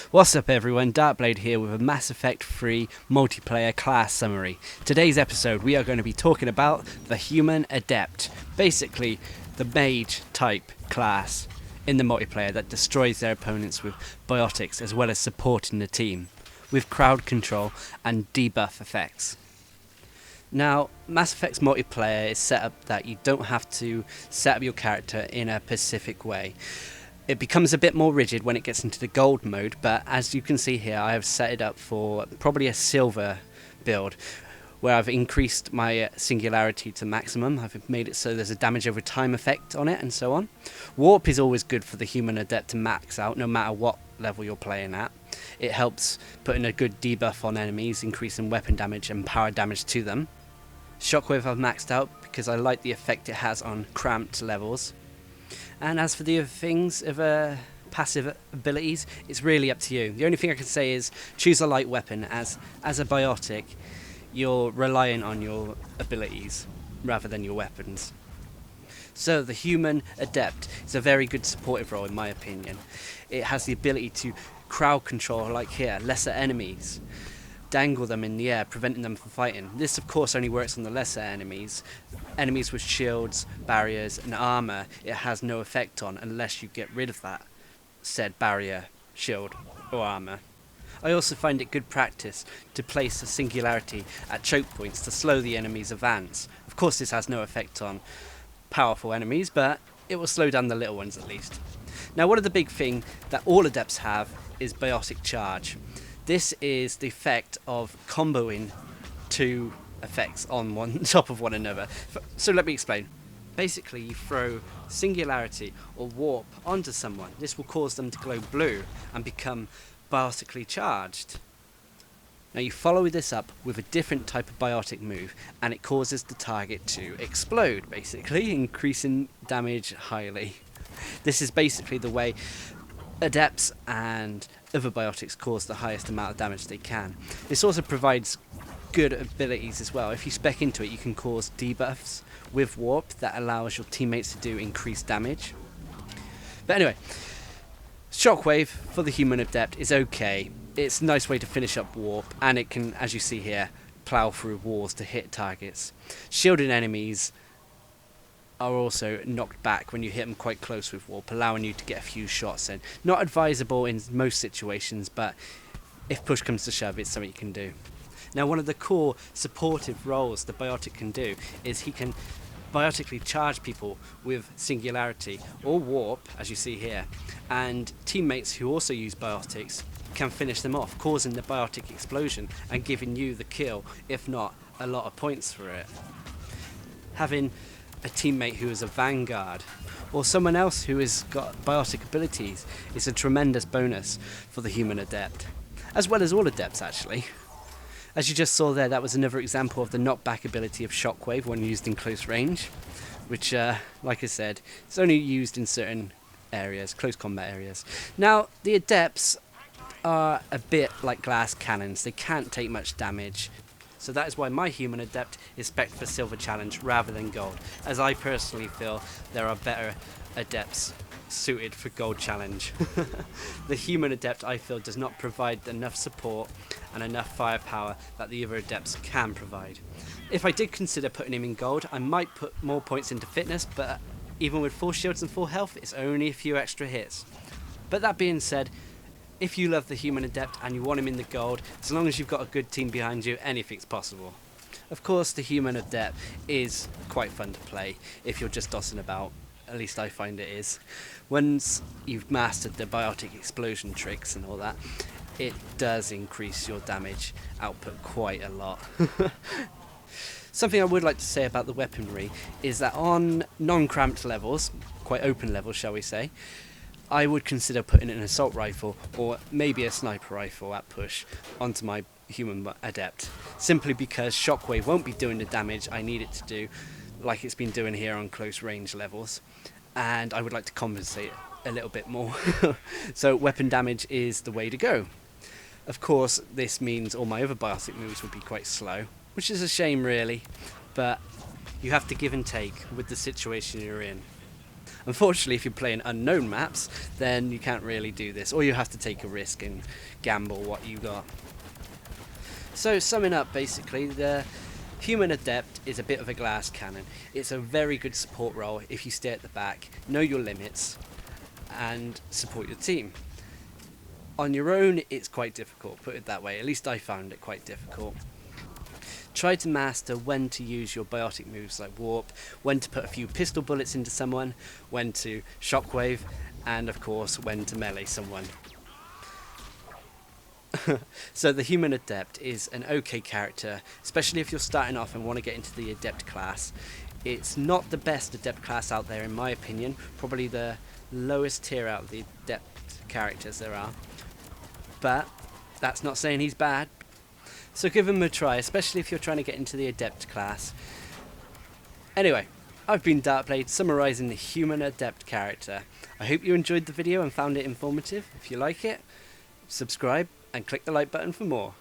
What's up everyone, Darcblade here with a Mass Effect 3 multiplayer class summary. Today's episode we are going to be talking about the Human Adept, basically the mage type class in the multiplayer that destroys their opponents with biotics as well as supporting the team, with crowd control and debuff effects. Now, Mass Effect's multiplayer is set up that you don't have to set up your character in a specific way. It becomes a bit more rigid when it gets into the gold mode, but as you can see here, I have set it up for probably a silver build, where I've increased my singularity to maximum. I've made it so there's a damage over time effect on it and so on. Warp is always good for the Human Adept to max out, no matter what level you're playing at. It helps put in a good debuff on enemies, increasing weapon damage and power damage to them. Shockwave I've maxed out because I like the effect it has on cramped levels. And as for the other things of passive abilities, it's really up to you. The only thing I can say is choose a light weapon, as a biotic you're relying on your abilities rather than your weapons. So the Human Adept is a very good supportive role in my opinion. It has the ability to crowd control, like here, lesser enemies. Dangle them in the air, preventing them from fighting. This of course only works on the lesser enemies. Enemies with shields, barriers and armour it has no effect on unless you get rid of that said barrier, shield or armour. I also find it good practice to place a singularity at choke points to slow the enemy's advance. Of course this has no effect on powerful enemies, but it will slow down the little ones at least. Now one of the big things that all adepts have is biotic charge. This is the effect of comboing two effects on one top of one another. So let me explain. Basically, you throw singularity or warp onto someone. This will cause them to glow blue and become biotically charged. Now you follow this up with a different type of biotic move and it causes the target to explode, basically, increasing damage highly. This is basically the way adepts and other biotics cause the highest amount of damage they can. This also provides good abilities as well. If you spec into it, you can cause debuffs with warp that allows your teammates to do increased damage. But anyway, Shockwave for the Human Adept is okay. It's a nice way to finish up warp, and it can, as you see here, plow through walls to hit targets. Shielded enemies are also knocked back when you hit them quite close with warp, allowing you to get a few shots in. Not advisable in most situations, but if push comes to shove, it's something you can do. Now one of the core supportive roles the biotic can do is he can biotically charge people with singularity or warp, as you see here, and teammates who also use biotics can finish them off, causing the biotic explosion and giving you the kill, if not a lot of points for it. Having a teammate who is a vanguard or someone else who has got biotic abilities is a tremendous bonus for the Human Adept, as well as all adepts actually. As you just saw there, that was another example of the knockback ability of Shockwave when used in close range, which like I said, it's only used in certain areas, close combat areas. Now the adepts are a bit like glass cannons, they can't take much damage. So that is why my Human Adept is spec'd for Silver Challenge rather than Gold, as I personally feel there are better adepts suited for Gold Challenge. The Human Adept, I feel, does not provide enough support and enough firepower that the other adepts can provide. If I did consider putting him in Gold, I might put more points into fitness, but even with full shields and full health, it's only a few extra hits. But that being said, if you love the Human Adept and you want him in the gold, as long as you've got a good team behind you, anything's possible. Of course, the Human Adept is quite fun to play if you're just dossing about. At least I find it is. Once you've mastered the biotic explosion tricks and all that, it does increase your damage output quite a lot. Something I would like to say about the weaponry is that on non-cramped levels, quite open levels shall we say, I would consider putting an assault rifle or maybe a sniper rifle at push onto my Human Adept, simply because Shockwave won't be doing the damage I need it to do like it's been doing here on close range levels, and I would like to compensate a little bit more. So weapon damage is the way to go. Of course this means all my other biotic moves would be quite slow, which is a shame really, but you have to give and take with the situation you're in. Unfortunately, if you're playing unknown maps, then you can't really do this, or you have to take a risk and gamble what you got. So summing up, basically, the Human Adept is a bit of a glass cannon. It's a very good support role if you stay at the back, know your limits, and support your team. On your own, it's quite difficult, put it that way. At least I found it quite difficult. Try to master when to use your biotic moves like warp, when to put a few pistol bullets into someone, when to shockwave, and of course when to melee someone. So the Human Adept is an okay character, especially if you're starting off and want to get into the Adept class. It's not the best Adept class out there in my opinion, probably the lowest tier out of the Adept characters there are. But that's not saying he's bad. So give him a try, especially if you're trying to get into the Adept class. Anyway, I've been Darcblade, summarising the Human Adept character. I hope you enjoyed the video and found it informative. If you like it, subscribe and click the like button for more.